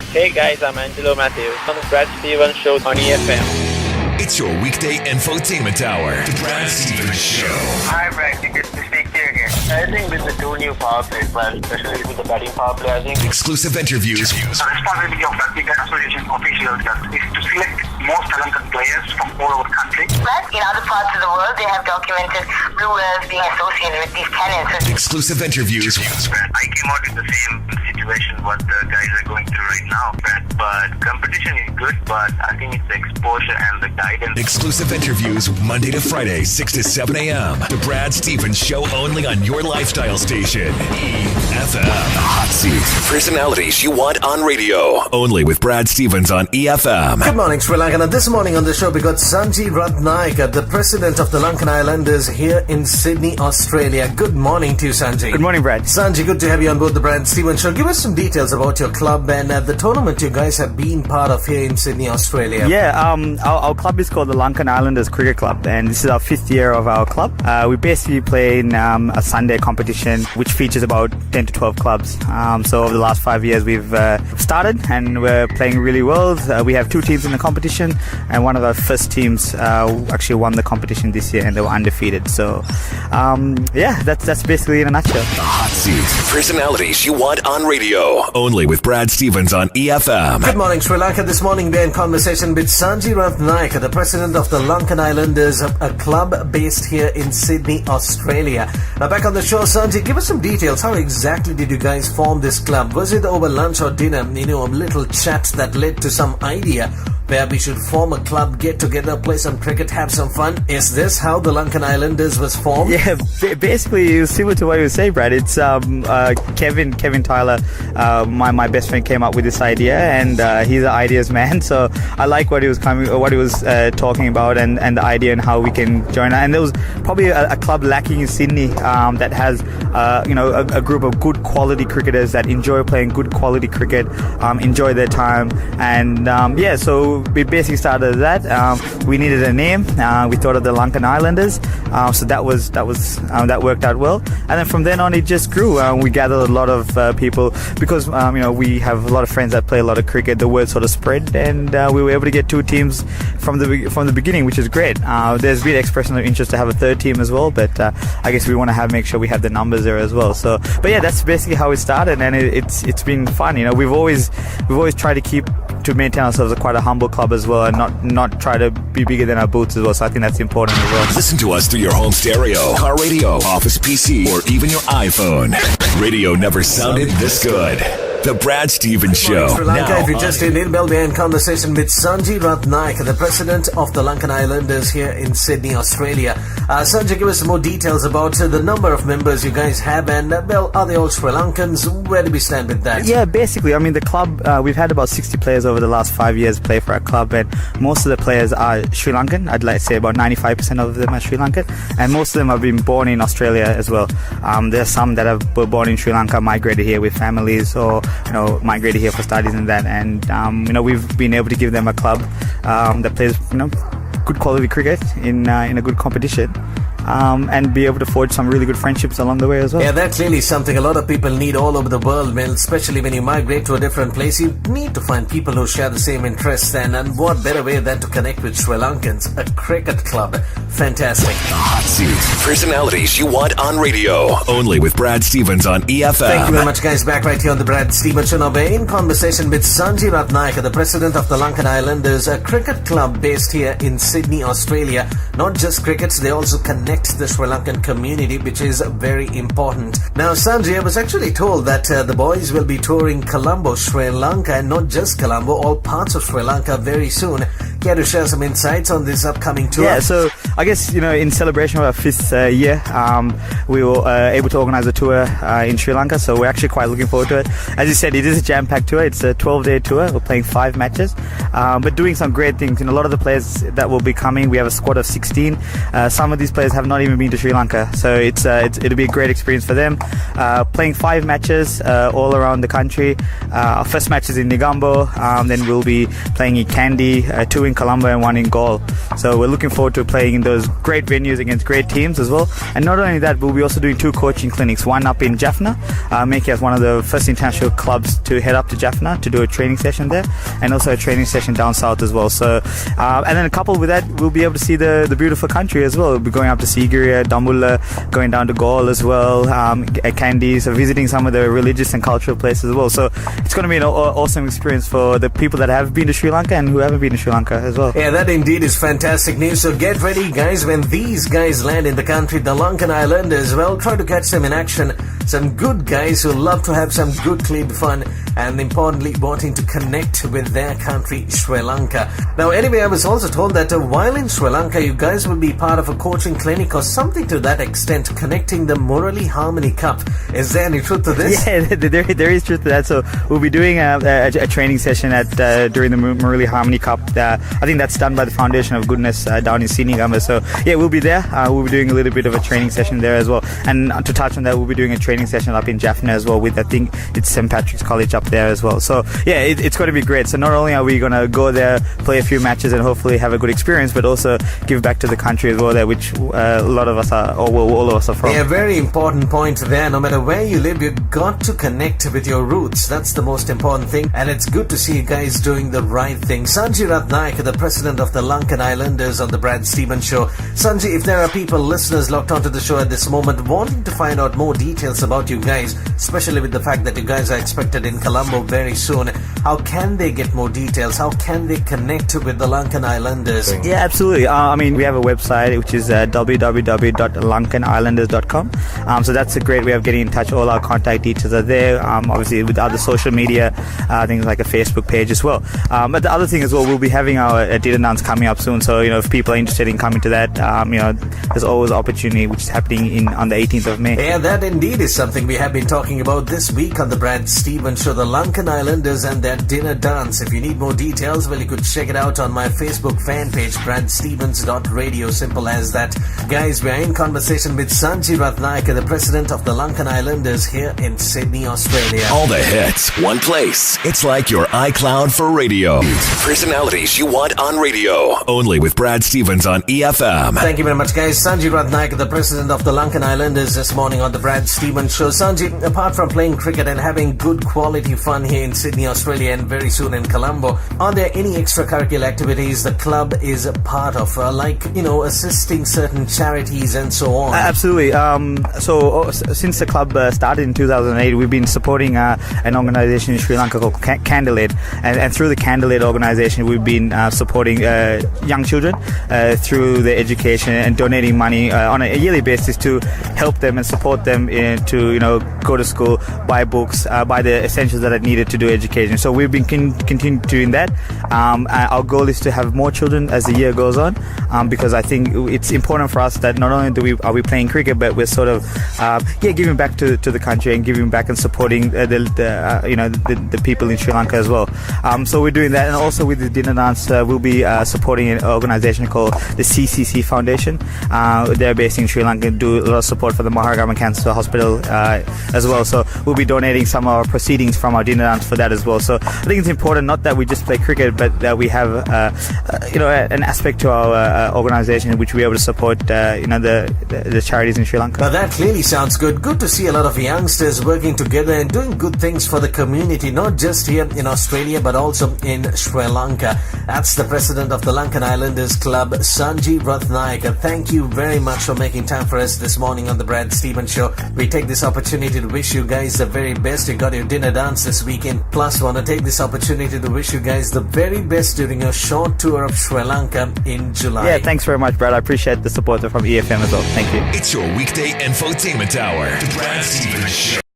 Hey guys, I'm Angelo Matthews on the Brad Stevens Show on EFM. It's your weekday infotainment hour. The Brad Stevens Show. Hi, Brad. Good to speak to you again. I think with the two new power plays, especially with the batting power play, I think Exclusive interviews. the responsibility of the Cricket Association officials is to select more Sri Lankan players from all over the country. But in other parts of the world, they have documented blue whales being associated with these cannons. Exclusive interviews. I came out with the same situation what the guys are going through right now. But competition is good, but I think it's the exposure and the guidance. Exclusive interviews Monday to Friday, 6 to 7 a.m. The Brad Stevens Show only on your lifestyle station. EFM. Hot Seat. Personalities you want on radio. Only with Brad Stevens on EFM. Good morning, Sri Lanka. Now, this morning on the show, we got Sanji Ratnayake, the president of the Lankan Islanders here in Sydney, Australia. Good morning to you, Sanji. Good morning, Brad. Sanji, good to have you on board the Brad Stevens Show. Give us some details about your club and the tournament you guys have been part of here in Sydney, Australia. Yeah, our club is called the Lankan Islanders Cricket Club, and this is our 5th year of our club. We basically play in a Sunday competition which features about 10 to 12 clubs. So over the last 5 years we've started and we're playing really well. We have 2 teams in the competition, and one of our first teams actually won the competition this year and they were undefeated. So yeah, that's basically in a nutshell. The Hot Seat. Personalities you want on radio. Only with Brad Stevens on EFM. Good morning, Sri Lanka. This morning we're in conversation with Sanji Ratnayake, the president of the Lankan Islanders, a club based here in Sydney, Australia. Now back on the show, Sanji, give us some details. How exactly did you guys form this club? Was it over lunch or dinner? A little chat that led to some idea where we should form a club, get together, play some cricket, have some fun. Is this how the Lankan Islanders was formed? Yeah, basically similar to what you say, Brad. It's Kevin Tyler, my best friend, came up with this idea, and he's an ideas man. So I like what he was talking about, and the idea and how we can join. And there was probably a club lacking in Sydney that has a group of good quality cricketers that enjoy playing good quality cricket, enjoy their time, and so we basically started that. We needed a name. We thought of the Lankan Islanders, so that worked out well. And then from then on, it just grew. We gathered a lot of people because we have a lot of friends that play a lot of cricket. The word sort of spread, and we were able to get 2 teams from the beginning, which is great. There's been expression of interest to have a 3rd team as well, but I guess we want to make sure we have the numbers there as well. So, but yeah, that's basically how it started, and it's been fun. We've always tried to maintain ourselves as quite a humble club as well, and not try to be bigger than our boots as well. So I think that's important as well. Listen to us through your home stereo, car radio, office PC, or even your iPhone. Radio never sounded this good. The Brad Stevens Show. Sri Lanka, Now if you just tuned in, we're in conversation with Sanji Ratnayake, the president of the Lankan Islanders here in Sydney, Australia. Sanji, give us some more details about the number of members you guys have, and are they all Sri Lankans? Where do we stand with that? Yeah, basically, the club, we've had about 60 players over the last 5 years play for our club, and most of the players are Sri Lankan. I'd like to say about 95% of them are Sri Lankan, and most of them have been born in Australia as well. There are some that were born in Sri Lanka, migrated here with families, or migrated here for studies and that, and we've been able to give them a club that plays good quality cricket in a good competition, and be able to forge some really good friendships along the way as well. Yeah, that's really something a lot of people need all over the world, especially when you migrate to a different place. You need to find people who share the same interests, and what better way than to connect with Sri Lankans? A cricket club. Fantastic. The Hot Seat. Personalities you want on radio. Only with Brad Stevens on EFM. Thank you very much, guys. Back right here on the Brad Stevens Show. Now we're in conversation with Sanji Ratnayake, the president of the Lankan Islanders, a cricket club based here in Sydney, Australia. Not just cricket, they also connect the Sri Lankan community, which is very important. Now, Sanji, I was actually told that the boys will be touring Colombo, Sri Lanka, and not just Colombo, all parts of Sri Lanka very soon. Care to share some insights on this upcoming tour? Yeah, so I guess, in celebration of our 5th year, we were able to organize a tour in Sri Lanka, so we're actually quite looking forward to it. As you said, it is a jam-packed tour. It's a 12-day tour. We're playing 5 matches, but doing some great things. A lot of the players that will be coming, we have a squad of 16. Some of these players have not even been to Sri Lanka, so it'll be a great experience for them. Playing 5 matches all around the country. Our first match is in Negombo, then we'll be playing in Kandy, 2 in Colombo and one in Galle. So we're looking forward to playing in those great venues against great teams as well. And not only that, we'll be also doing 2 coaching clinics, one up in Jaffna, making us one of the first international clubs to head up to Jaffna to do a training session there, and also a training session down south as well. So, and then coupled with that, we'll be able to see the beautiful country as well. We'll be going up to Sigiriya, Dambulla, going down to Galle as well, Kandy, so visiting some of the religious and cultural places as well. So it's going to be an awesome experience for the people that have been to Sri Lanka and who haven't been to Sri Lanka as well. Yeah, that indeed is fantastic news. So get ready, guys. When these guys land in the country, the Lankan Islanders, well, try to catch them in action. Some good guys who love to have some good, clean fun, and importantly, wanting to connect with their country, Sri Lanka. Now, anyway, I was also told that while in Sri Lanka, you guys will be part of a coaching clinic or something to that extent, connecting the Murali Harmony Cup. Is there any truth to this? Yeah, there is truth to that. So we'll be doing a training session during the Murali Harmony Cup. I think that's done by the Foundation of Goodness down in Sydney. So yeah, we'll be there. We'll be doing a little bit of a training session there as well. And to touch on that, we'll be doing a training session up in Jaffna as well with, I think it's St. Patrick's College up there as well. So yeah, it's going to be great. So not only are we going to go there, play a few matches and hopefully have a good experience, but also give back to the country as well there, which a lot of us are, or well, all of us are from. Yeah, very important point there. No matter where you live, you've got to connect with your roots. That's the most important thing. And it's good to see you guys doing the right thing. Sanji Ratnayake, the president of the Lankan Islanders, on the Brad Stevens Show. Sanji, if there are people, listeners locked onto the show at this moment wanting to find out more details about you guys, especially with the fact that you guys are expected in Colombo very soon, how can they get more details? How can they connect with the Lankan Islanders? Yeah, absolutely. I mean, we have a website which is www.lankanislanders.com. So that's a great way of getting in touch. All our contact details are there. Obviously, with other social media, things like a Facebook page as well. But the other thing as well, we'll be having our dinner dance coming up soon. So, you know, if people are interested in coming to that, you know, there's always opportunity, which is happening on the 18th of May. Yeah, that indeed is something we have been talking about this week on the Brad Stevens Show, the Lankan Islanders and their dinner dance. If you need more details, well, you could check it out on my Facebook fan page, bradstevens.radio. Simple as that. Guys, we are in conversation with Sanji Ratnayake, the president of the Lankan Islanders here in Sydney, Australia. All the hits, one place. It's like your iCloud for radio. Personalities you want on radio. Only with Brad Stevens on EFM. Thank you very much, guys. Sanji Ratnayake, the president of the Lankan Islanders, this morning on the Brad Stevens Show. Sanji, apart from playing cricket and having good quality fun here in Sydney, Australia, and very soon in Colombo, are there any extracurricular activities the club is a part of, like, you know, assisting certain charities and so on? Absolutely. So since the club started in 2008, we've been supporting an organisation in Sri Lanka called Candlelit, and through the Candlelit organisation, we've been supporting young children through their education and donating money on a yearly basis to help them and support them to, you know, go to school, buy books, buy the essentials that are needed to do education. So we've been continuing doing that. Our goal is to have more children as the year goes on, because I think it's important for us that not only are we playing cricket, but we're sort of giving back to the country and giving back and supporting the people in Sri Lanka as well. So we're doing that, and also with the dinner dance, we'll be supporting an organisation called the CCC Foundation. They're based in Sri Lanka, do a lot of support for the Maharagama Cancer Hospital as well. So we'll be donating some of our proceedings from our dinner dance for that as well. So I think it's important not that we just play cricket, but that we have an aspect to our organisation in which we're able to support the charities in Sri Lanka. Now that clearly sounds good. Good to see a lot of youngsters working together and doing good things for the community, not just here in Australia, but also in Sri Lanka. That's the president of the Lankan Islanders Club, Sanji Ratnayake. Thank you very much for making time for us this morning on the Brad Stevens Show. We take this opportunity to wish you guys the very best. You got your dinner dance this weekend. Plus, want to take this opportunity to wish you guys the very best during your short tour of Sri Lanka in July. Yeah, thanks very much, Brad. I appreciate the support from EFM as well. Thank you. It's your weekday infotainment hour. The Brad Stevens Show.